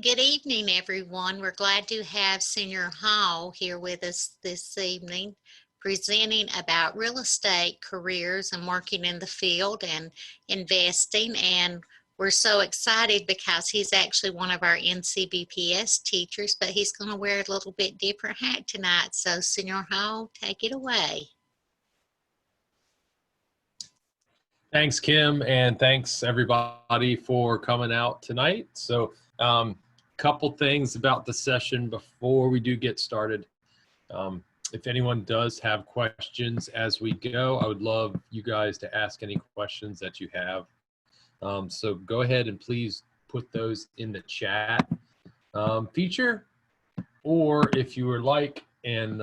Good evening, everyone. We're glad to have Senor Hall here with us this evening, presenting about real estate careers and working in the field and investing. And we're so excited because he's actually one of our NCVPS teachers, but he's going to wear a little bit different hat tonight. So, Senor Hall, take it away. Thanks, Kim, and thanks everybody for coming out tonight. So, couple things about the session before we do get started. If anyone does have questions as we go, I would love you guys to ask any questions that you have. So go ahead and please put those in the chat feature, or if you would like, and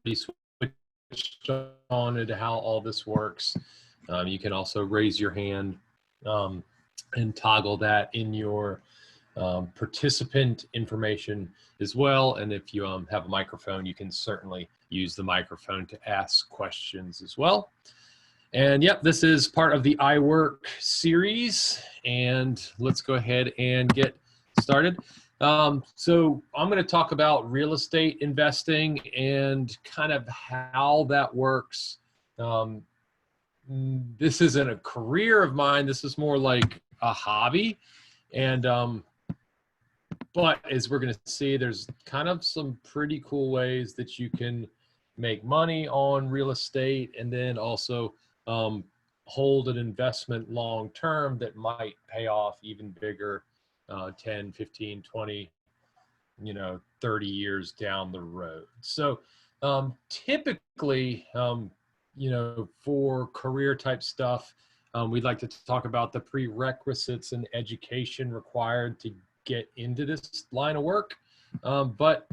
be switched on into how all this works. You can also raise your hand and toggle that in your participant information as well. And if you have a microphone, you can certainly use the microphone to ask questions as well. And yep, this is part of the Iwork series. And let's go ahead and get started. So I'm going to talk about real estate investing and kind of how that works. This isn't a career of mine. This is more like a hobby. And, but as we're going to see, there's kind of some pretty cool ways that you can make money on real estate and then also hold an investment long term that might pay off even bigger 10, 15, 20, 30 years down the road. So typically, for career type stuff, we'd like to talk about the prerequisites and education required to get into this line of work. But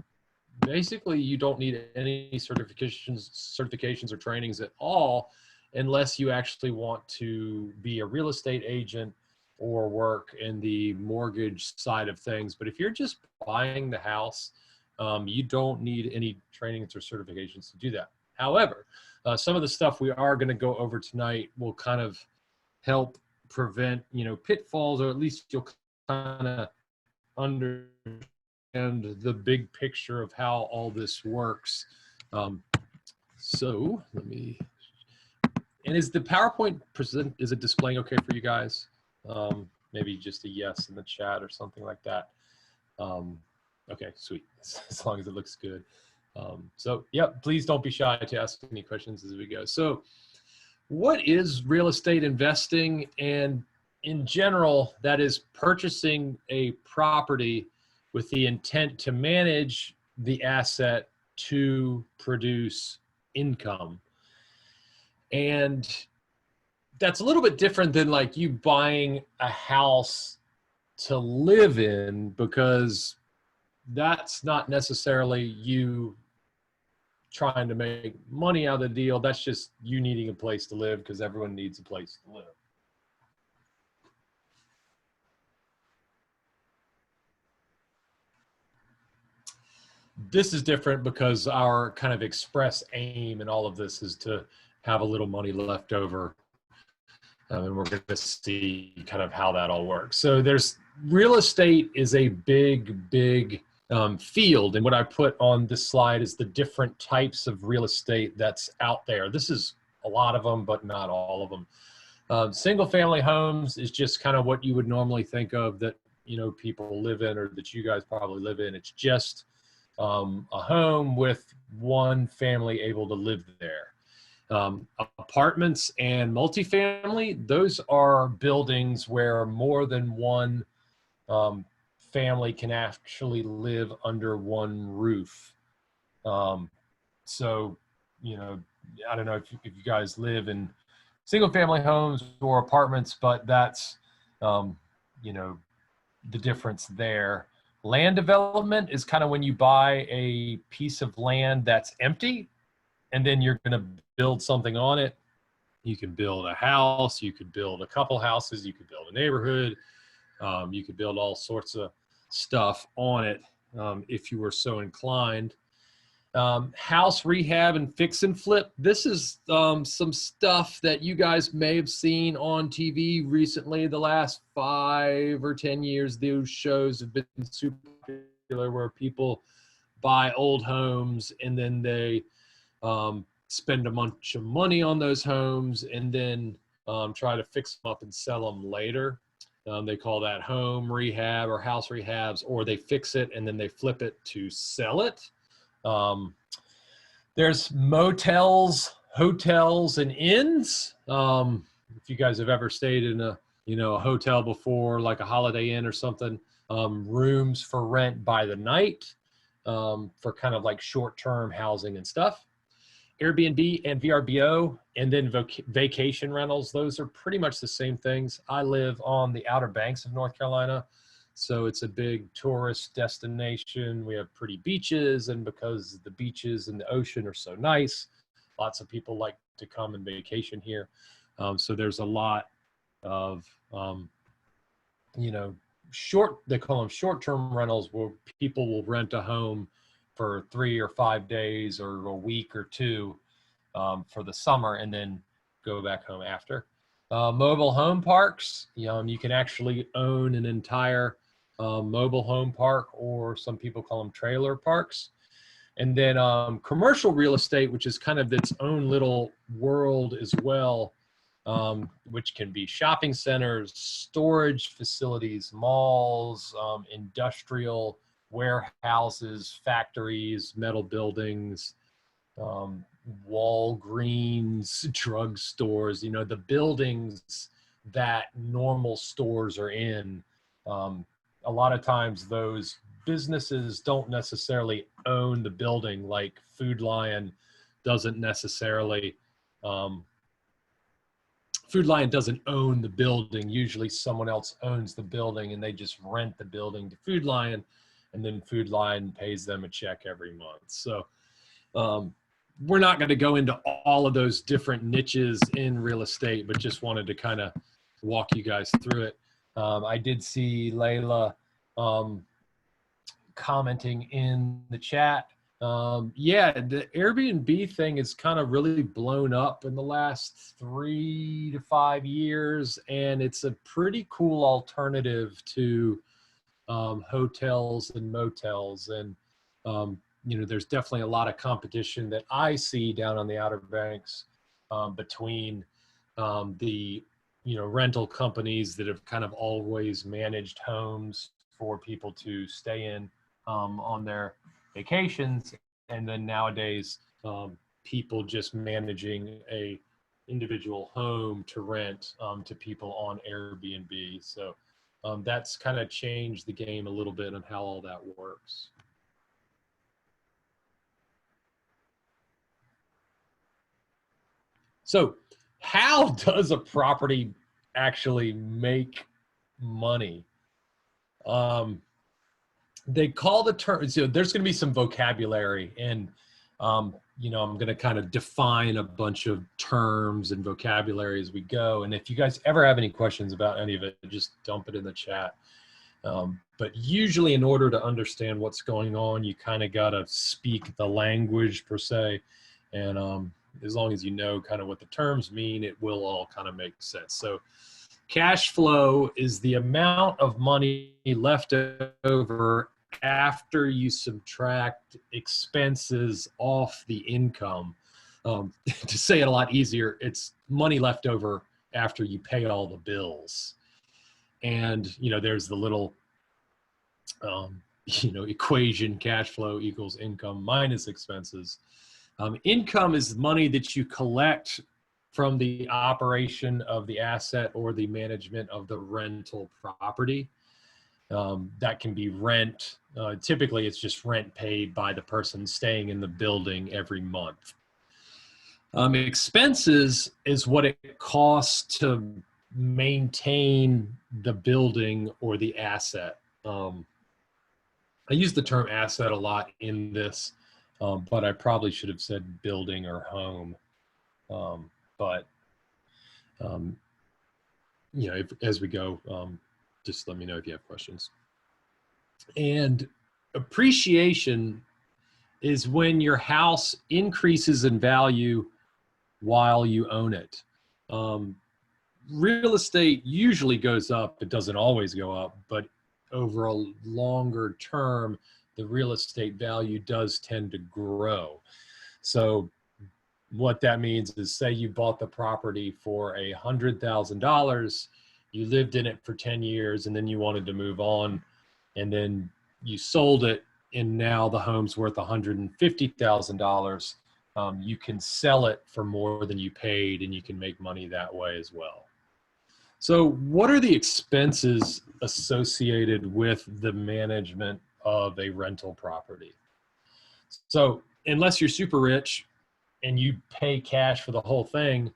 basically, you don't need any certifications or trainings at all unless you actually want to be a real estate agent or work in the mortgage side of things. But if you're just buying the house, you don't need any trainings or certifications to do that. However, some of the stuff we are going to go over tonight will kind of help prevent, pitfalls, or at least you'll kind of understand the big picture of how all this works. So let me, and is the PowerPoint is it displaying okay for you guys? Maybe just a yes in the chat or something like that. Okay, sweet, as long as it looks good. So yeah, please don't be shy to ask any questions as we go. So what is real estate investing? And in general, that is purchasing a property with the intent to manage the asset to produce income. And that's a little bit different than like you buying a house to live in, because that's not necessarily you trying to make money out of the deal. That's just you needing a place to live, because everyone needs a place to live. This is different because our kind of express aim in all of this is to have a little money left over. And we're going to see kind of how that all works. So real estate is a big field. And what I put on this slide is the different types of real estate that's out there. This is a lot of them, but not all of them. Single family homes is just kind of what you would normally think of that, people live in, or that you guys probably live in. It's just a home with one family able to live there. Apartments and multifamily, those are buildings where more than one family can actually live under one roof. So, I don't know if you guys live in single family homes or apartments, but that's, the difference there. Land development is kind of when you buy a piece of land that's empty and then you're going to build something on it. You can build a house, you could build a couple houses, you could build a neighborhood, you could build all sorts of stuff on it if you were so inclined. House rehab and fix and flip. This is some stuff that you guys may have seen on TV recently. The last 5 or 10 years, those shows have been super popular where people buy old homes and then they spend a bunch of money on those homes and then try to fix them up and sell them later. They call that home rehab or house rehabs, or they fix it and then they flip it to sell it. There's motels, hotels, and inns. If you guys have ever stayed in a hotel before, like a Holiday Inn or something, rooms for rent by the night, for kind of like short-term housing and stuff. Airbnb and VRBO, and then vacation rentals. Those are pretty much the same things. I live on the Outer Banks of North Carolina, so it's a big tourist destination. We have pretty beaches, and because the beaches and the ocean are so nice, lots of people like to come and vacation here. So there's a lot of, they call them short-term rentals, where people will rent a home for 3 or 5 days or a week or two for the summer and then go back home after. Mobile home parks, you can actually own an entire mobile home park, or some people call them trailer parks. And then commercial real estate, which is kind of its own little world as well, which can be shopping centers, storage facilities, malls, industrial warehouses, factories, metal buildings, Walgreens, drug stores, the buildings that normal stores are in. A lot of times those businesses don't necessarily own the building, like Food Lion doesn't necessarily, Food Lion doesn't own the building. Usually someone else owns the building and they just rent the building to Food Lion, and then Food Lion pays them a check every month. So we're not going to go into all of those different niches in real estate, but just wanted to kind of walk you guys through it. I did see Layla commenting in the chat. Yeah, the Airbnb thing is kind of really blown up in the last 3 to 5 years, and it's a pretty cool alternative to hotels and motels. And there's definitely a lot of competition that I see down on the Outer Banks between the rental companies that have kind of always managed homes for people to stay in on their vacations, and then nowadays people just managing a individual home to rent to people on Airbnb. So that's kind of changed the game a little bit on how all that works. So how does a property actually make money? They call the term, so there's going to be some vocabulary, and I'm going to kind of define a bunch of terms and vocabulary as we go. And if you guys ever have any questions about any of it, just dump it in the chat. But usually in order to understand what's going on, you kind of got to speak the language per se. And as long as you know kind of what the terms mean, it will all kind of make sense. So cash flow is the amount of money left over after you subtract expenses off the income. To say it a lot easier, it's money left over after you pay all the bills. And, there's the little, equation: cash flow equals income minus expenses. Income is money that you collect from the operation of the asset or the management of the rental property. That can be rent. Typically, it's just rent paid by the person staying in the building every month. Expenses is what it costs to maintain the building or the asset. I use the term asset a lot in this, but I probably should have said building or home. As we go, just let me know if you have questions. And appreciation is when your house increases in value while you own it. Real estate usually goes up. It doesn't always go up, but over a longer term, the real estate value does tend to grow. So what that means is, say you bought the property for $100,000, you lived in it for 10 years, and then you wanted to move on, and then you sold it, and now the home's worth $150,000. You can sell it for more than you paid, and you can make money that way as well. So what are the expenses associated with the management of a rental property? So unless you're super rich and you pay cash for the whole thing,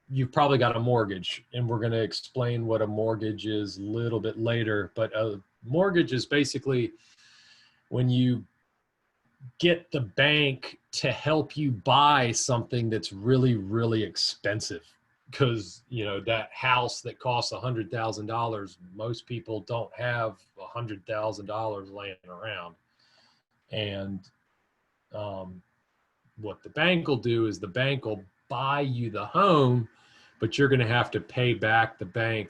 you've probably got a mortgage. And we're going to explain what a mortgage is a little bit later. But a mortgage is basically when you get the bank to help you buy something that's really, really expensive. Because, you know, that house that costs $100,000, most people don't have $100,000 laying around. And what the bank will do is the bank will buy you the home, but you're going to have to pay back the bank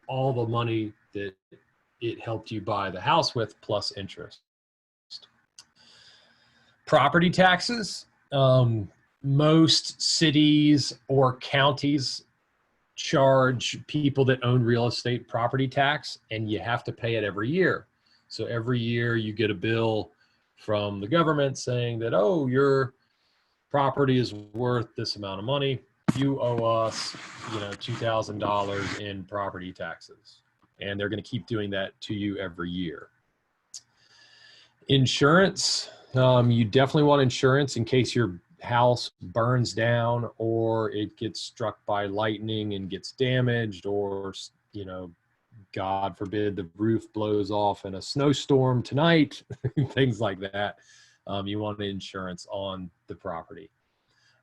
all the money that it helped you buy the house with, plus interest. Property taxes. Most cities or counties charge people that own real estate property tax, and you have to pay it every year. So every year you get a bill from the government saying that, oh, your property is worth this amount of money. You owe us, you know, $2,000 in property taxes. And they're going to keep doing that to you every year. Insurance. You definitely want insurance in case your house burns down or it gets struck by lightning and gets damaged, or, you know, God forbid, the roof blows off in a snowstorm tonight, things like that. You want insurance on the property.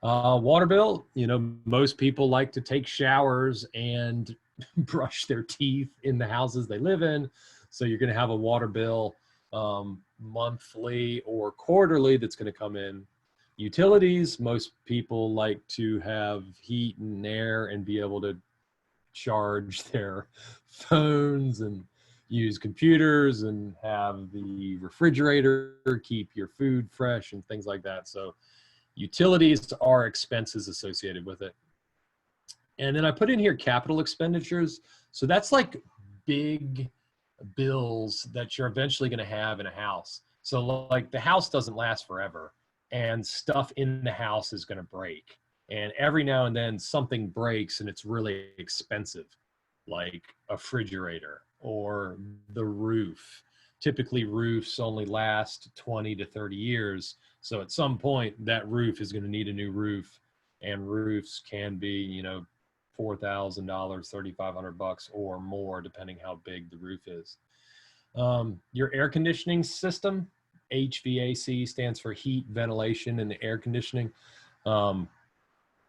Water bill, you know, most people like to take showers and brush their teeth in the houses they live in. So you're going to have a water bill monthly or quarterly that's going to come in. Utilities, most people like to have heat and air and be able to charge their phones and use computers and have the refrigerator keep your food fresh and things like that. So utilities are expenses associated with it. And then I put in here capital expenditures. So that's like big bills that you're eventually going to have in a house. So like the house doesn't last forever, and stuff in the house is going to break. And every now and then something breaks and it's really expensive, like a refrigerator or the roof. Typically roofs only last 20 to 30 years. So at some point that roof is going to need a new roof, and roofs can be, you know, $4,000, $3,500 or more, depending how big the roof is. Your air conditioning system, HVAC stands for heat, ventilation, and air conditioning.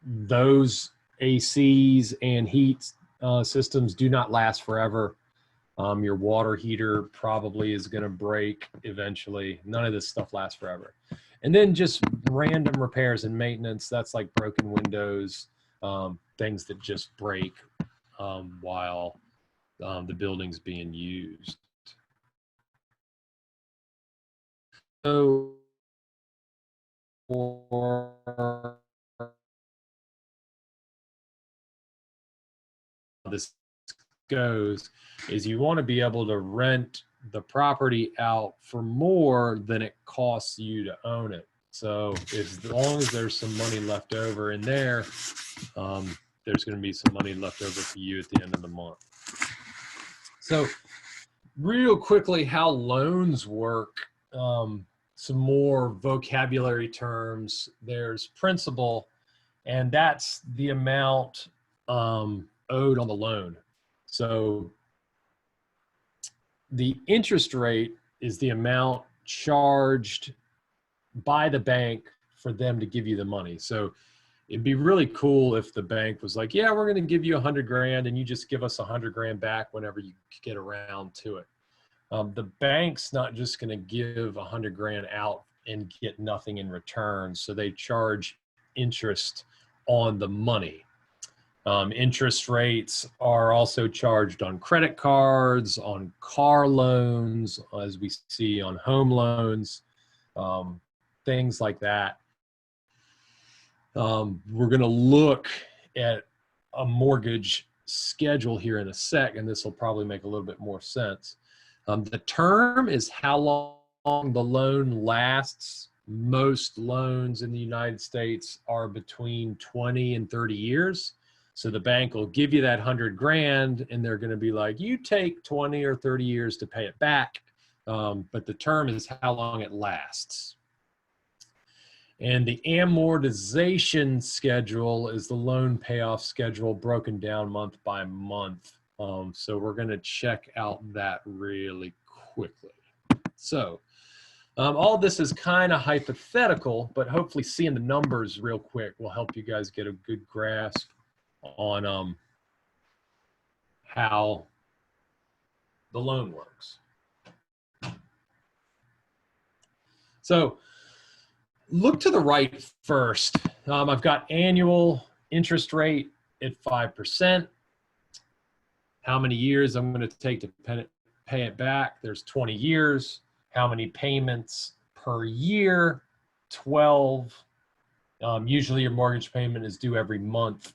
Those ACs and heat systems do not last forever. Your water heater probably is going to break eventually. None of this stuff lasts forever. And then just random repairs and maintenance. That's like broken windows, things that just break while the building's being used. So for this goes is you want to be able to rent the property out for more than it costs you to own it. So as long as there's some money left over in there, there's going to be some money left over for you at the end of the month. So real quickly, how loans work. Some more vocabulary terms. There's principal, and that's the amount owed on the loan. So the interest rate is the amount charged by the bank for them to give you the money. So it'd be really cool if the bank was like, yeah, we're going to give you $100,000 and you just give us $100,000 back whenever you get around to it. The bank's not just going to give 100 grand out and get nothing in return. So they charge interest on the money. Interest rates are also charged on credit cards, on car loans, as we see on home loans, things like that. We're going to look at a mortgage schedule here in a sec, and this will probably make a little bit more sense. The term is how long the loan lasts. Most loans in the United States are between 20 and 30 years. So the bank will give you that 100 grand and they're going to be like, you take 20 or 30 years to pay it back. But the term is how long it lasts. And the amortization schedule is the loan payoff schedule broken down month by month. So we're going to check out that really quickly. So all this is kind of hypothetical, but hopefully seeing the numbers real quick will help you guys get a good grasp on how the loan works. So look to the right first. I've got annual interest rate at 5%. How many years I'm going to take to pay it back? There's 20 years. How many payments per year? 12. Usually your mortgage payment is due every month.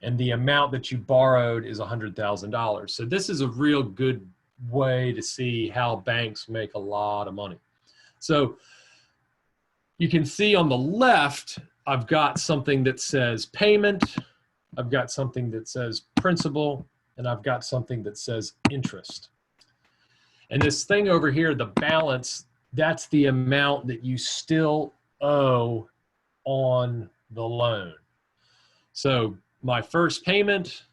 And the amount that you borrowed is $100,000. So this is a real good way to see how banks make a lot of money. So you can see on the left, I've got something that says payment, I've got something that says principal, and I've got something that says interest. And this thing over here, the balance, that's the amount that you still owe on the loan. So my first payment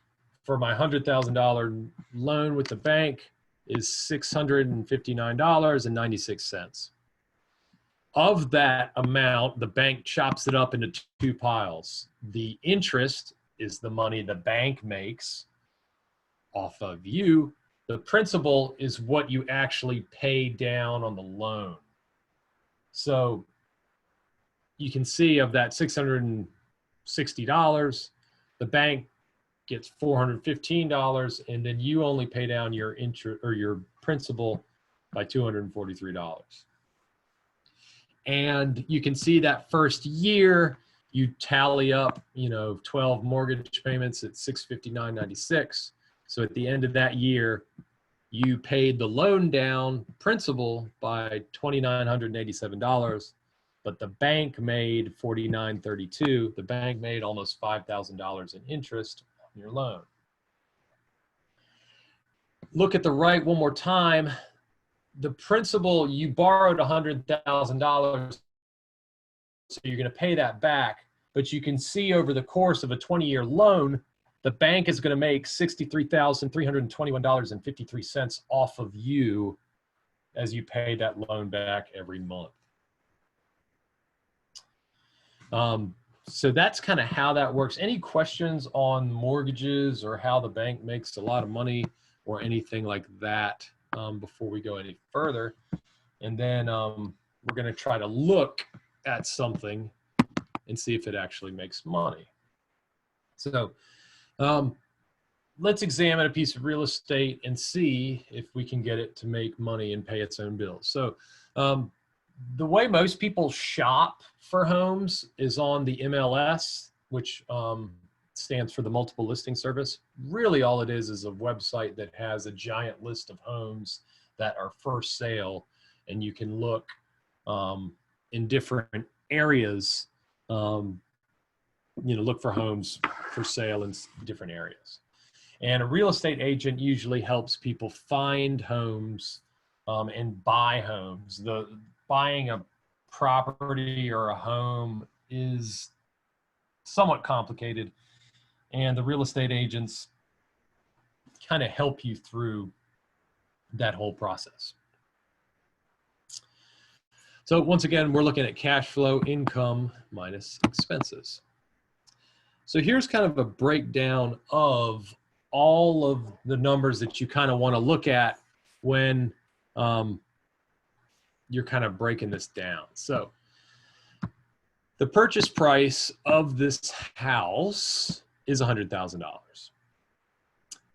for my $100,000 loan with the bank is $659.96. Of that amount, the bank chops it up into two piles. The interest is the money the bank makes off of you. The principal is what you actually pay down on the loan. So you can see of that $660, the bank gets $415, and then you only pay down your interest or your principal by $243. And you can see that first year, you tally up, 12 mortgage payments at $659.96. So at the end of that year, you paid the loan down principal by $2,987, but the bank made $49.32. The bank made almost $5,000 in interest on your loan. Look at the right one more time. The principal, you borrowed $100,000, so you're going to pay that back. But you can see over the course of a 20-year loan, the bank is going to make $63,321.53 off of you as you pay that loan back every month. So that's kind of how that works. Any questions on mortgages or how the bank makes a lot of money or anything like that before we go any further? And then we're going to try to look at something and see if it actually makes money. So let's examine a piece of real estate and see if we can get it to make money and pay its own bills. So the way most people shop for homes is on the MLS, which stands for the Multiple Listing Service. Really all it is a website that has a giant list of homes that are for sale, and you can look in different areas, look for homes for sale in different areas. And a real estate agent usually helps people find homes and buy homes. Buying a property or a home is somewhat complicated, and the real estate agents kind of help you through that whole process. So once again, we're looking at cash flow, income minus expenses. So here's kind of a breakdown of all of the numbers that you kind of want to look at when you're kind of breaking this down. So the purchase price of this house is $100,000.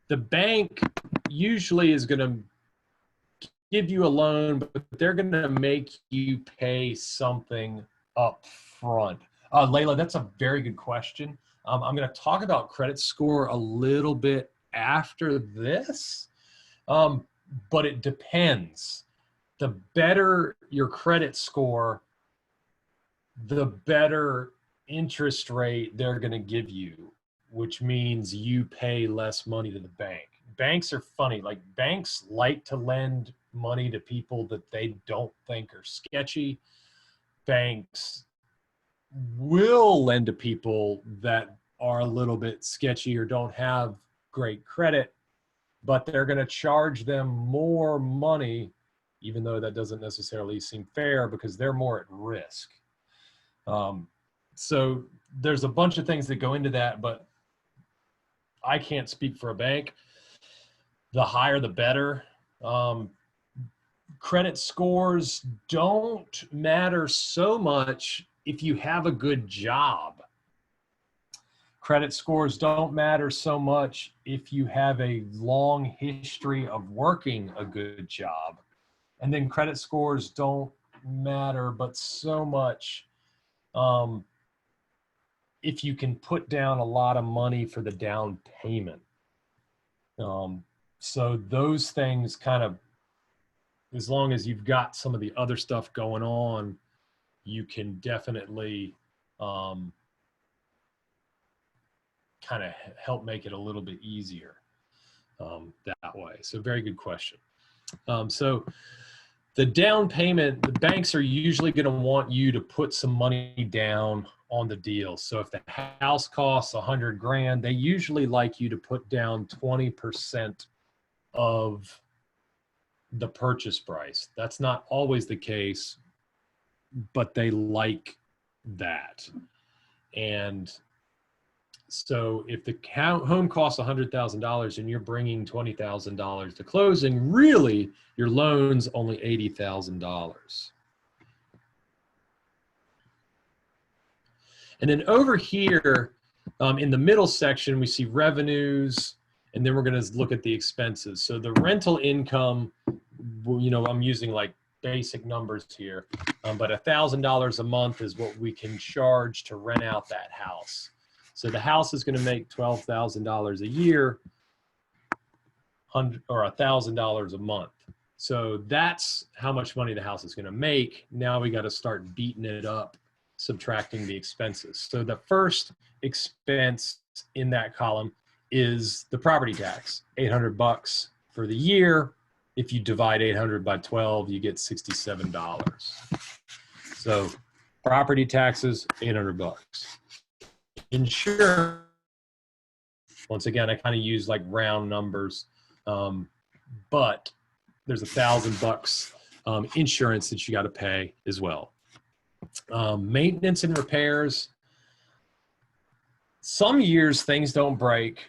The bank usually is going to give you a loan, but they're going to make you pay something up front. Layla, that's a very good question. I'm going to talk about credit score a little bit after this, but it depends. The better your credit score, the better interest rate they're going to give you, which means you pay less money to the bank. Banks are funny. Like, banks like to lend money to people that they don't think are sketchy. Banks will lend to people that are a little bit sketchy or don't have great credit, but they're going to charge them more money, even though that doesn't necessarily seem fair, because they're more at risk. So there's a bunch of things that go into that, but I can't speak for a bank. The higher, the better. Credit scores don't matter so much if you have a good job. Credit scores don't matter so much if you have a long history of working a good job. And then credit scores don't matter but so much if you can put down a lot of money for the down payment. So those things kind of, as long as you've got some of the other stuff going on, you can definitely kind of help make it a little bit easier that way. So very good question. So the down payment, the banks are usually going to want you to put some money down on the deal. So if the house costs $100,000, they usually like you to put down 20% of the purchase price. That's not always the case, but they like that. And so if the home costs $100,000 and you're bringing $20,000 to closing, really your loan's only $80,000. And then over here in the middle section, we see revenues, and then we're going to look at the expenses. So the rental income, you know, I'm using like basic numbers here, but $1,000 a month is what we can charge to rent out that house. So the house is going to make $12,000 a year, or $1,000 a month. So that's how much money the house is going to make. Now we got to start beating it up, subtracting the expenses. So the first expense in that column is the property tax, $800 for the year. If you divide 800 by 12, you get $67. So property taxes, $800. Insurance, once again, I kind of use like round numbers, but there's $1,000 insurance that you got to pay as well. Maintenance and repairs. Some years things don't break.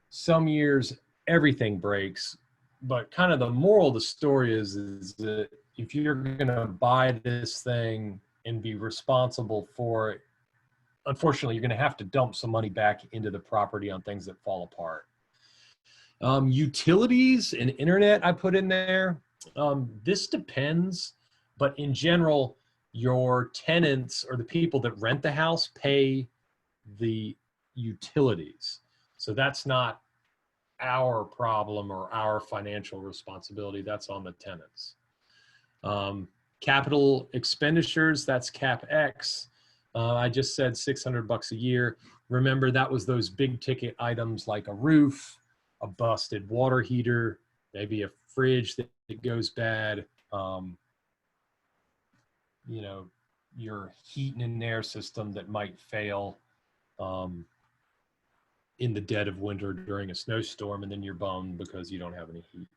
Some years everything breaks. But kind of the moral of the story is that if you're going to buy this thing and be responsible for it, unfortunately, you're going to have to dump some money back into the property on things that fall apart. Utilities and internet I put in there. This depends, but in general, your tenants or the people that rent the house pay the utilities. So that's not our problem or our financial responsibility. That's on the tenants. Capital expenditures, that's CapEx. I just said $600 a year. Remember, that was those big ticket items like a roof, a busted water heater, maybe a fridge that goes bad, you know, your heat and air system that might fail in the dead of winter during a snowstorm, and then you're bummed because you don't have any heat.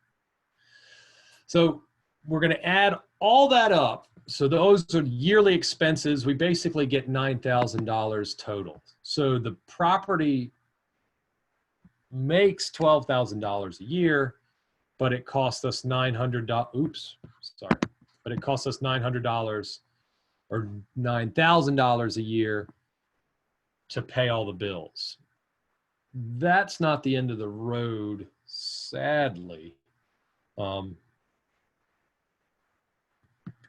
So we're going to add all that up. So those are yearly expenses. We basically get $9,000 total. So the property makes $12,000 a year. but it cost us $900. Oops, sorry. But it cost us $900 or $9,000 a year to pay all the bills. That's not the end of the road, sadly,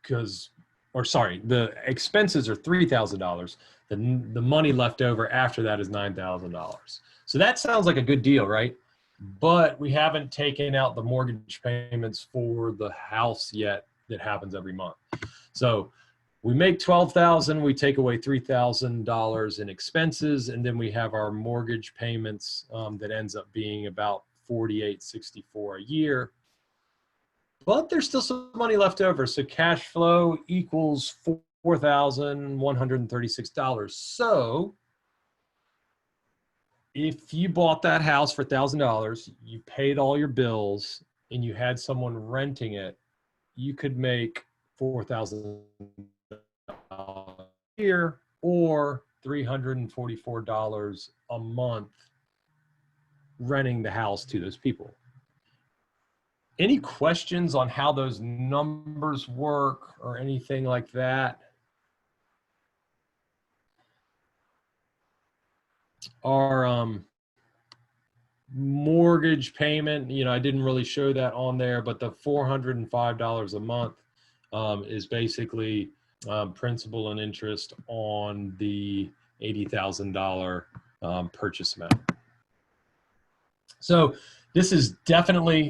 because, or sorry, the expenses are $3,000. The money left over after that is $9,000. So that sounds like a good deal, right? But we haven't taken out the mortgage payments for the house yet that happens every month. So we make $12,000, we take away $3,000 in expenses, and then we have our mortgage payments that ends up being about $48.64 a year. But there's still some money left over. So cash flow equals $4,136. So if you bought that house for $1,000, you paid all your bills, and you had someone renting it, you could make $4,000 a year or $344 a month renting the house to those people. Any questions on how those numbers work or anything like that? Our mortgage payment, you know, I didn't really show that on there, but the $405 a month is basically principal and interest on the $80,000 purchase amount. So this is definitely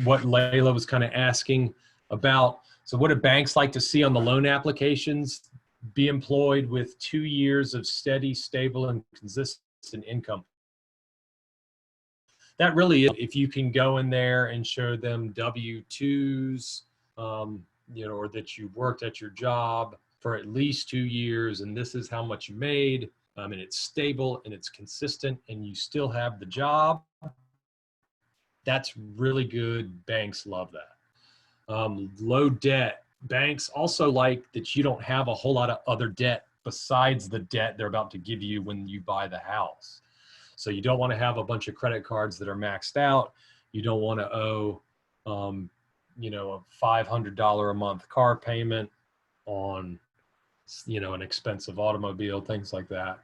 what Layla was kind of asking about. So what do banks like to see on the loan applications? Be employed with 2 years of steady, stable, and consistent income. That really is, if you can go in there and show them W-2s, you know, or that you worked at your job for at least 2 years, and this is how much you made, and it's stable and it's consistent, and you still have the job. That's really good. Banks love that. Low debt. Banks also like that you don't have a whole lot of other debt besides the debt they're about to give you when you buy the house. So you don't want to have a bunch of credit cards that are maxed out. You don't want to owe, you know, a $500 a month car payment on, you know, an expensive automobile, things like that.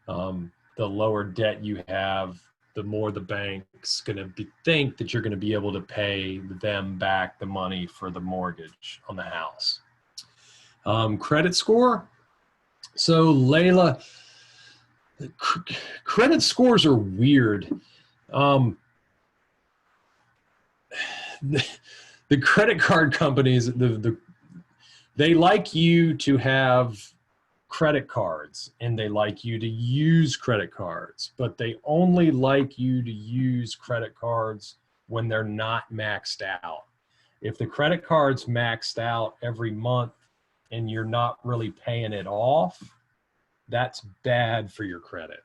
The lower debt you have, the more the bank's going to think that you're going to be able to pay them back the money for the mortgage on the house. Credit score. So Layla, credit scores are weird. The credit card companies, they like you to have credit cards, and they like you to use credit cards, but they only like you to use credit cards when they're not maxed out. If the credit card's maxed out every month and you're not really paying it off, that's bad for your credit.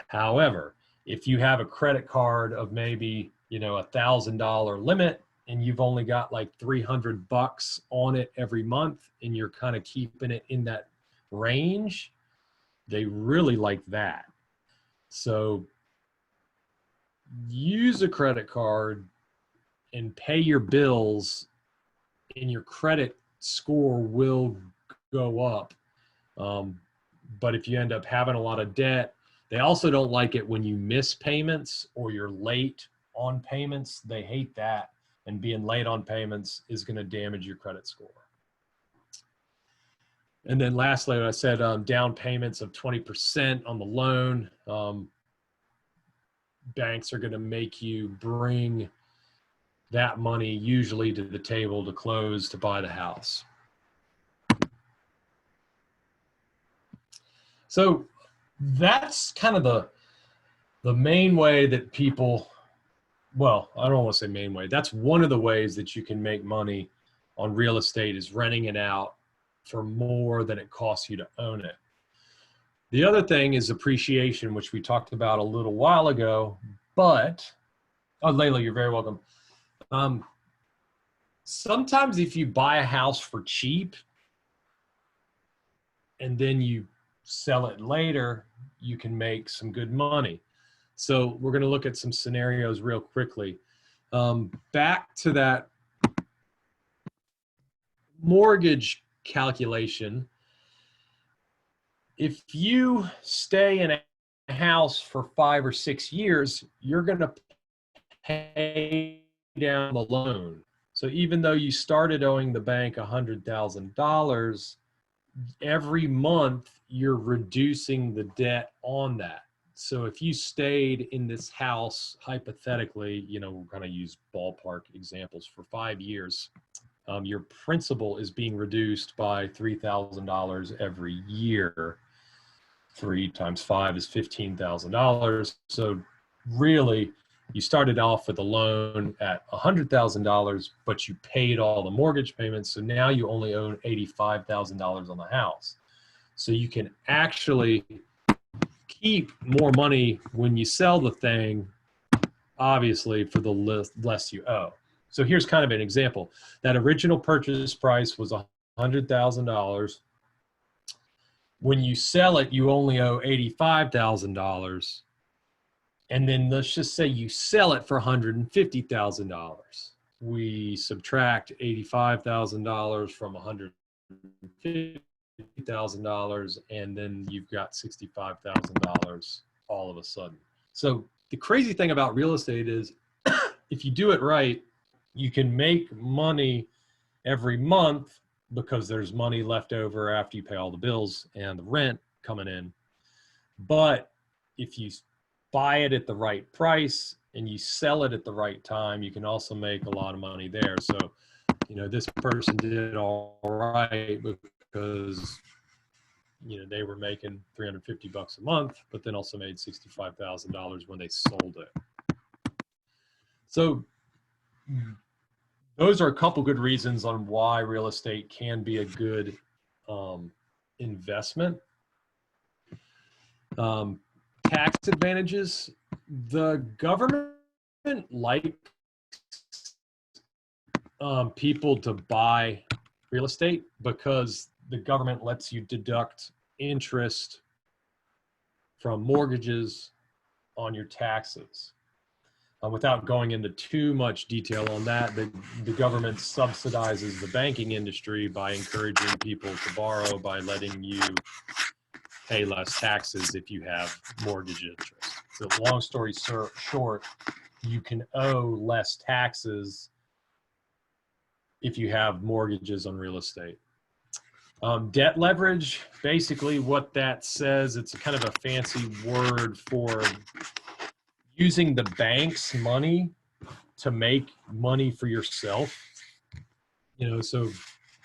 However, if you have a credit card of maybe, you know, $1,000 limit, and you've only got like $300 on it every month, and you're kind of keeping it in that range, they really like that. So use a credit card and pay your bills, and your credit score will go up. But if you end up having a lot of debt, they also don't like it when you miss payments or you're late on payments. They hate that, and being late on payments is going to damage your credit score. And then lastly, I said down payments of 20% on the loan. Banks are going to make you bring that money usually to the table to close to buy the house. So that's kind of the main way that people, well, I don't want to say main way. That's one of the ways that you can make money on real estate, is renting it out for more than it costs you to own it. The other thing is appreciation, which we talked about a little while ago, but, oh, Layla, you're very welcome. Sometimes if you buy a house for cheap and then you sell it later, you can make some good money. So we're going to look at some scenarios real quickly. Back to that mortgage calculation. If you stay in a house for 5 or 6 years, you're going to pay down the loan. So even though you started owing the bank $100,000, every month you're reducing the debt on that. So if you stayed in this house, hypothetically, we're going to use ballpark examples, for 5 years, your principal is being reduced by $3,000 every year. 3 times 5 is $15,000. So really, you started off with a loan at $100,000, but you paid all the mortgage payments. So now you only own $85,000 on the house. So you can actually keep more money when you sell the thing, obviously, for the less you owe. So here's kind of an example. That original purchase price was $100,000. When you sell it, you only owe $85,000. And then let's just say you sell it for $150,000. We subtract $85,000 from $150,000, and then you've got $65,000 all of a sudden. So the crazy thing about real estate is if you do it right, you can make money every month because there's money left over after you pay all the bills and the rent coming in. But if you buy it at the right price and you sell it at the right time, you can also make a lot of money there. So, this person did all right because, they were making $350 a month, but then also made $65,000 when they sold it. So those are a couple good reasons on why real estate can be a good investment. Tax advantages. The government likes people to buy real estate because the government lets you deduct interest from mortgages on your taxes. Without going into too much detail on that, the government subsidizes the banking industry by encouraging people to borrow by letting you pay less taxes if you have mortgage interest. So long story short, you can owe less taxes if you have mortgages on real estate. Debt leverage, basically what that says, it's a kind of a fancy word for using the bank's money to make money for yourself. So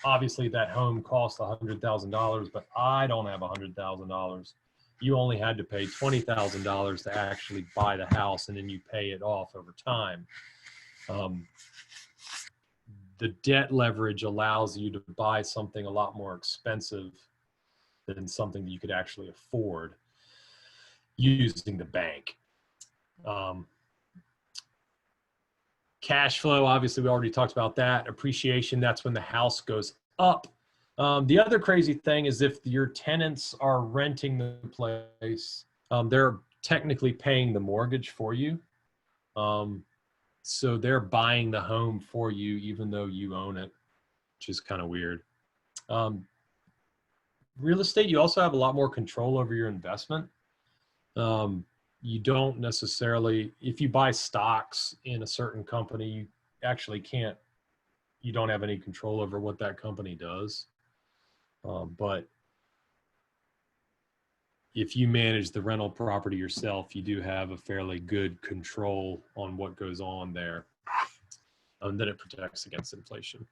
obviously that home cost $100,000, but I don't have $100,000. You only had to pay $20,000 to actually buy the house, and then you pay it off over time. The debt leverage allows you to buy something a lot more expensive than something that you could actually afford using the bank. Cash flow, obviously we already talked about that. Appreciation, that's when the house goes up. The other crazy thing is if your tenants are renting the place, they're technically paying the mortgage for you. So they're buying the home for you even though you own it, which is kind of weird. Real estate, you also have a lot more control over your investment. You don't necessarily, if you buy stocks in a certain company, you actually can't, you don't have any control over what that company does. But if you manage the rental property yourself, you do have a fairly good control on what goes on there. And then it protects against inflation.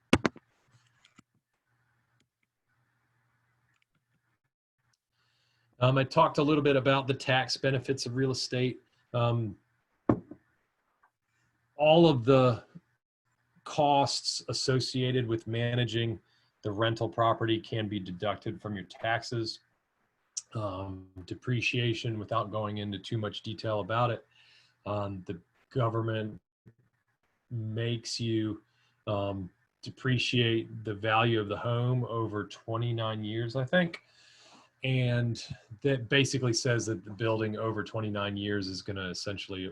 I talked a little bit about the tax benefits of real estate. All of the costs associated with managing the rental property can be deducted from your taxes. Depreciation, without going into too much detail about it, the government makes you depreciate the value of the home over 29 years, I think. And that basically says that the building over 29 years is going to essentially,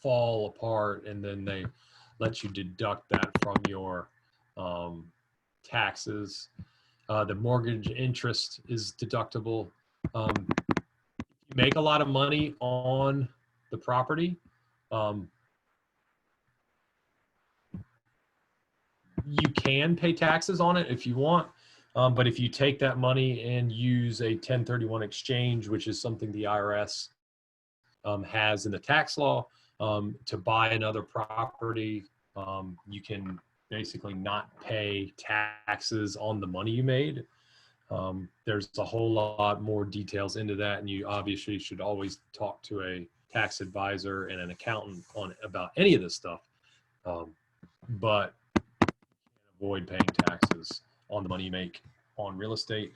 fall apart, and then they let you deduct that from your taxes. The mortgage interest is deductible. If you make a lot of money on the property, you can pay taxes on it if you want. But if you take that money and use a 1031 exchange, which is something the IRS has in the tax law, to buy another property, you can basically not pay taxes on the money you made. There's a whole lot more details into that, and you obviously should always talk to a tax advisor and an accountant on about any of this stuff. But avoid paying taxes on the money you make on real estate.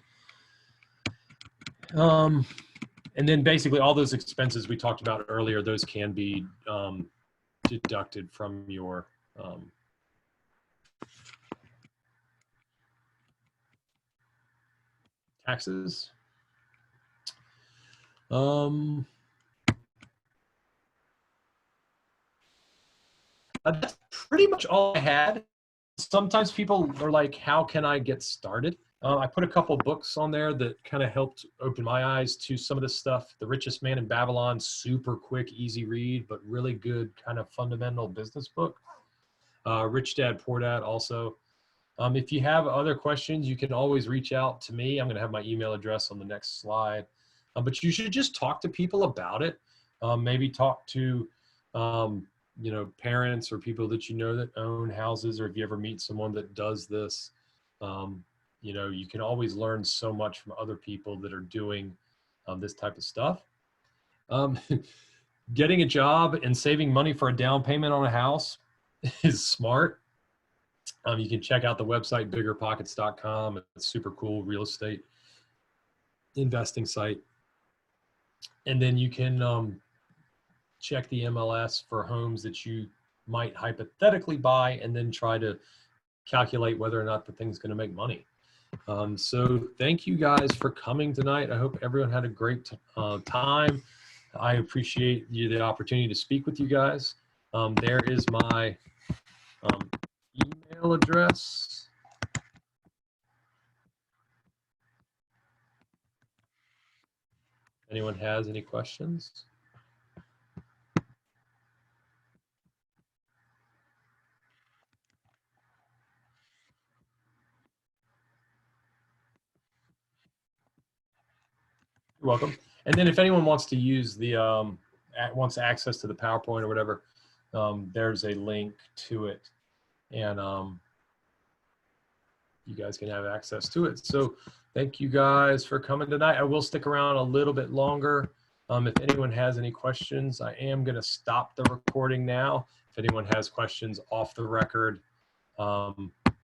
And then basically all those expenses we talked about earlier, those can be deducted from your taxes. That's pretty much all I had. Sometimes people are like, how can I get started? I put a couple books on there that kind of helped open my eyes to some of this stuff. The Richest Man in Babylon, super quick, easy read, but really good kind of fundamental business book. Rich Dad, Poor Dad also. If you have other questions, you can always reach out to me. I'm going to have my email address on the next slide. But you should just talk to people about it. Maybe talk to parents or people that you know that own houses, or if you ever meet someone that does this, you can always learn so much from other people that are doing this type of stuff. Getting a job and saving money for a down payment on a house is smart. You can check out the website, biggerpockets.com. It's super cool real estate investing site. And then you can check the MLS for homes that you might hypothetically buy, and then try to calculate whether or not the thing's going to make money. So thank you guys for coming tonight. I hope everyone had a great time. I appreciate the opportunity to speak with you guys. There is my email address. Anyone has any questions? You're welcome. And then if anyone wants to use the wants access to the PowerPoint or whatever, there's a link to it, and you guys can have access to it. So thank you guys for coming tonight. I will stick around a little bit longer. If anyone has any questions, I am going to stop the recording now. If anyone has questions off the record,